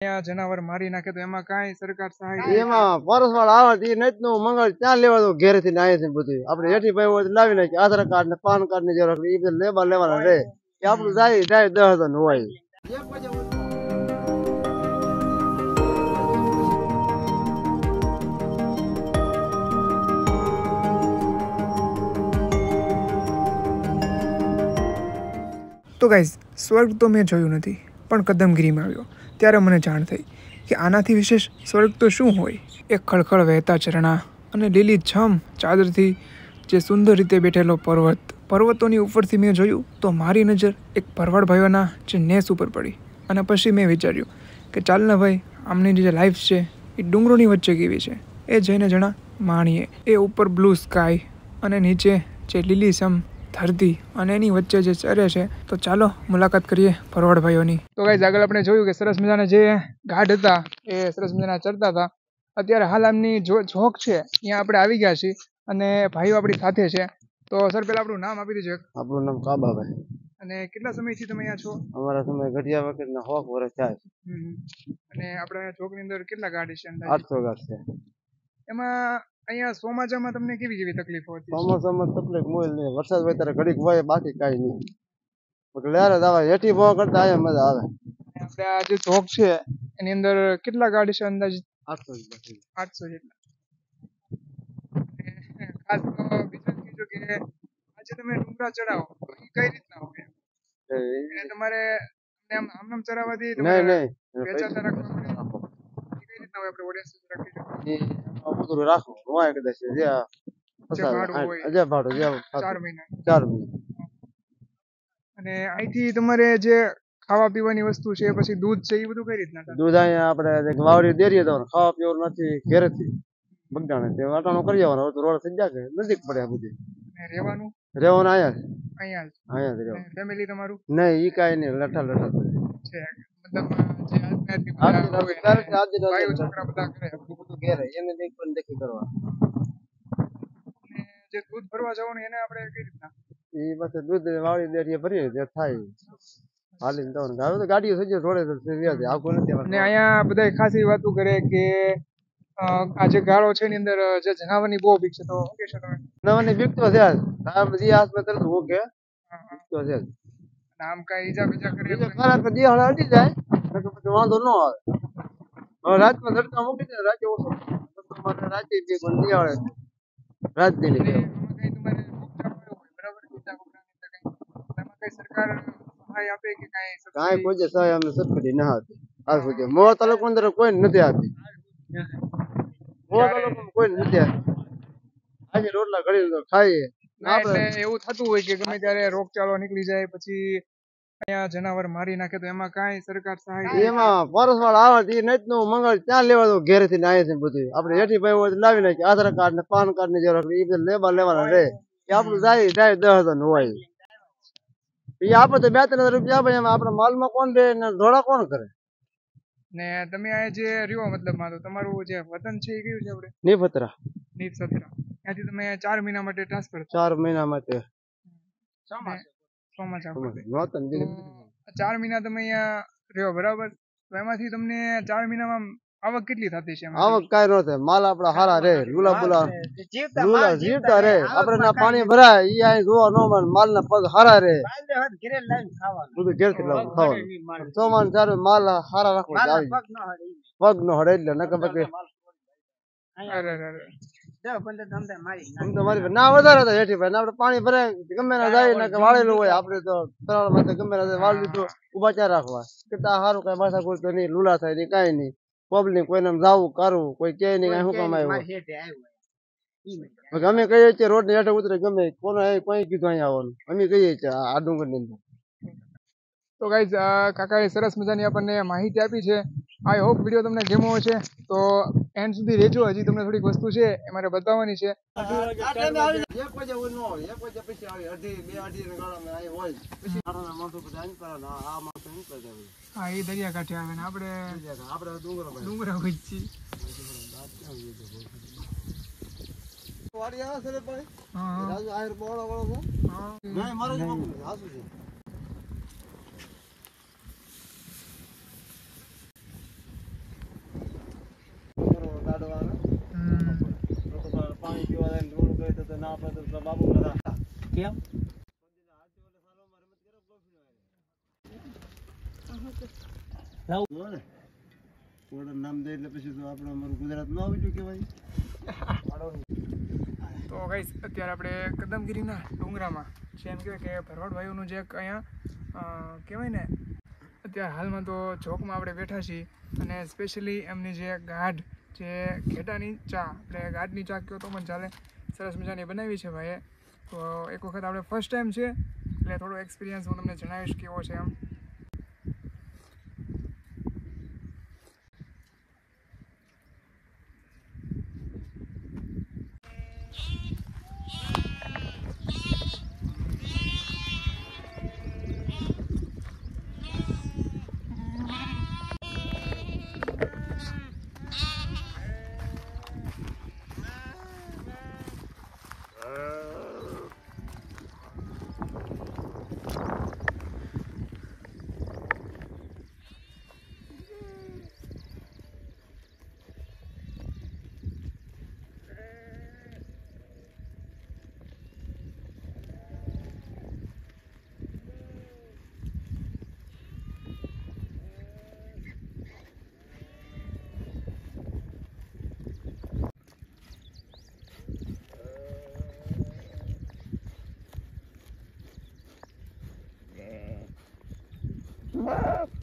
જનાવર મારી નાખે તો એમાં કાંઈ સરકાર સહાય એમાં પરસવાળ આવે એ નત નું મંગળ ત્યાં લેવા દો ઘેર થી નાય છે બધું આપણે હેઠી ભાઈ હોય લાવી નાખી આધાર કાર્ડ ને પાન કાર્ડ ની જરૂર એ બધું લેવાના રે કે આપણું જાય 10,000 નું હોય તો ગાઈઝ સ્વર્ગ તો મેં જોયું નથી પણ કદમગીરીમાં આવ્યો ત્યારે મને જાણ થઈ કે આનાથી વિશેષ સ્વર્ગ તો શું હોય. એક ખળખળ વહેતા ઝરણા અને લીલી છમ ચાદરથી જે સુંદર રીતે બેઠેલો પર્વતોની ઉપરથી મેં જોયું તો મારી નજર એક ભરવાડ ભાઈઓના જે નેસ ઉપર પડી અને પછી મેં વિચાર્યું કે ચાલ ને ભાઈ આમની જે લાઈફ છે એ ડુંગરોની વચ્ચે કેવી છે એ જઈને જણા માણીએ. એ ઉપર બ્લુ સ્કાય અને નીચે જે લીલીછમ ધરતી અને એની વચ્ચે જે ચરે છે તો ચાલો મુલાકાત કરીએ ભરવાડ ભાઈઓની. તો ગાઈઝ આગળ આપણે જોયું કે સરસ મજાના જે ગાઢ હતા એ સરસ મજાના ચરતા હતા. અત્યારે હાલ આમની ઝોક છે ત્યાં આપણે આવી ગયા છીએ અને ભાઈઓ આપણી સાથે છે. તો સર પેલા આપણું નામ આપી દેજો. આપણું નામ કાબાભાઈ. અને કેટલા સમયથી તમે અહીંયા છો? અમારા સમય ઘડિયા વખત ના 100 વર્ષ થાય. અને આપણે ઝોકની અંદર કેટલા ગાઢ છે? 800 ગાઢ છે. એમાં અહીંયા ચોમાસામાં તમને કેવી તકલીફો હતી? ચોમાસામાં તકલીફ મોય નહીં, વરસાદ હોય ત્યારે ઘડીક હોય બાકી કાંઈ નહીં. લેર જ આવે હેઠી ભો કરતા અહીંયા મજા આવે. આપણે આ જે ઝોક છે એની અંદર કેટલા ગાઢ છે અંદાજિત? 800 જેટલા. ખાસ તો બીજું કીધું કે આજે તમે ડુંગરા ચડાવો તો એ કઈ રીતના હોય? એટલે તમારે આમ ચડાવવાથી વેચાતા રાખવા પડે? કઈ રીતના હોય? આપણે ઓડિયન્સ રાખી રાખો હોય કદાચ જે ભાડું 4 મહિના. અને અહીંથી તમારે જે ખાવા પીવાની વસ્તુ છે પછી દૂધ છે એ બધું કઈ રીતના? દૂધ અહીંયા આપણે વાવડી દેરીએ તો ખાવા પીવાનું નથી ઘેરેથી બગડાણે તે વાટાણો કરી આવવાનો તો રોડ થઈ જાય નજીક પડે આ બધી. રહેવાનું અહીંયા જ રહેવાનું. ફેમિલી તમારું? નહીં ઈ કાંઈ નહીં લઠા છે મતલબ છોકરા બધા કરે બધું ઘેરે એને દેખ પણ દેખી કરવા. જે દૂધ ભરવા જવાનું એને આપણે કઈ રીતના? એ પછી દૂધ વાવડી દેરીએ ભરીએ જે થાય હાલીને જવાનું. હવે તો ગાડીઓ થઈ જાય થોડે આખું નથી. અને અહીંયા બધા ખાસ એવી વાતો કરે કે આ જે ગાળો છે એની અંદર જે જનાવરની બહુ બીક છે. તો શું કહેશો તમે? જનાવરની બીક તો છે જ બધી આસપાસ તરત હું કે તો છે જ. આમ કઈ ઈજા બીજા કરે ખરા તો દિહાળ અડી જાય પછી વાંધો ન આવે. હવે રાતમાં ધડકા મૂકી દે રાતે ઓછો તમારે રાતે જે પણ દિહાળે રાત દિલી સરકાર સહાય આપે કે કાંઈ કોઈ સહાય અમને સરકારી ના આપી આજ સુધી. મોવા તાલુકા અંદર કોઈ નથી આપી. મોવા તાલુકા કોઈ નથી આપી. આજે રોટલા ઘડી ખાઈએ. એટલે એવું થતું હોય કે ગમે ત્યારે રોગચાળો નીકળી જાય પછી અહીંયા જનાવર મારી નાખે તો એમાં કાંઈ સરકાર સહાય? એમાં પરસવાળ આવે એ નત નું મંગળ ત્યાં લેવા દો ઘેર થી નાય છે બધું આપણે હેઠી ભાઈ હોય લાવી નાખી આધાર કાર્ડ ને પાન કાર્ડ ની જરૂર એ બધું લેવાના રે કે આપણું જાય 10,000 નું હોય. એ આપે તો 2-3 રૂપિયા આપે એમાં આપડે માલમાં કોણ દે ને ધોળા કોણ કરે? ને તમે આ જે રહ્યો મતલબ તો તમારું જે વતન છે એ કયું છે? આપણે નીપતરા. ત્યાંથી તમે 4 મહિના માટે ટ્રાન્સફર? 4 મહિના માટે. ચોમાસા 4 મહિના તમે અહીંયા રહ્યો બરાબર. તો એમાંથી તમને 4 મહિનામાં આવક કેટલી થતી છે? આવક કાંઈ ન થાય. માલ આપડા હારા રે લુલા બુલા જીવતા રે આપડે ના પાણી ભરાય ઈ અહીં જોવા ન મળે. માલ ના પગ હારા રે બધું ઘેર થી લાવવાનું ખાવાનું. સોમાન ચાર માલ હારા રાખવો પગ નો હડે એટલે નકર બાકી ના વધારે હતા હેઠી ભાઈ આપડે પાણી ભરાય ગમે ના જાય ને વાળેલું હોય આપડે તો તરાળ માં ગમે ના વાળ લીધું ઉભા ચાર રાખવા કેટલા સારું કઈ માથા કોઈ તો નહીં લુલા થાય નહીં કાંઈ નહીં. પબ્લિક કોઈને જવું કરવું કોઈ કે નહીં કઈ શું કામ આવ્યું. અમે કહીએ છીએ રોડ ની હેઠે ઉતરે ગમે કોને કોઈ કીધું અહીંયા આવવાનું અમે કહીએ છીએ આ ડુંગર ની અંદર. તો ગાઈઝ કાકાએ સરસ મજાની આપણને માહિતી આપી છે. આઈ હોપ વિડીયો તમને ગમ્યો હશે તો એન્ડ સુધી રહેજો. હજી તમને થોડીક વસ્તુ છે એ મારે બતાવવાની છે. હા એ દરિયા કાંઠે આવે ને આપણે ડુંગરા હોય છીએ. આપણે તો બાબુ બધા કેમ ઓર્ડર નામ દે એટલે પછી તો આપણે અમારું ગુજરાત નું આવી ગયું કેવાય. તો ગાઈસ અત્યારે આપણે કદમગીરીના ડુંગરામાં જેમ કહેવાય કે ભરવાડ ભાઈઓનું જે એક અહીંયા કહેવાય ને અત્યારે હાલમાં તો ચોકમાં આપણે બેઠા છીએ અને સ્પેશિયલી એમની જે ગાઢ જે ઘેટાની ચા આપણે ગાઢની ચા કહો તો પણ ચાલે સરસ મજાની બનાવી છે ભાઈએ. તો એક વખત આપણે ફર્સ્ટ ટાઈમ છે એટલે થોડો એક્સપિરિયન્સ હું તમને જણાવીશ કેવો છે એમ. Ah!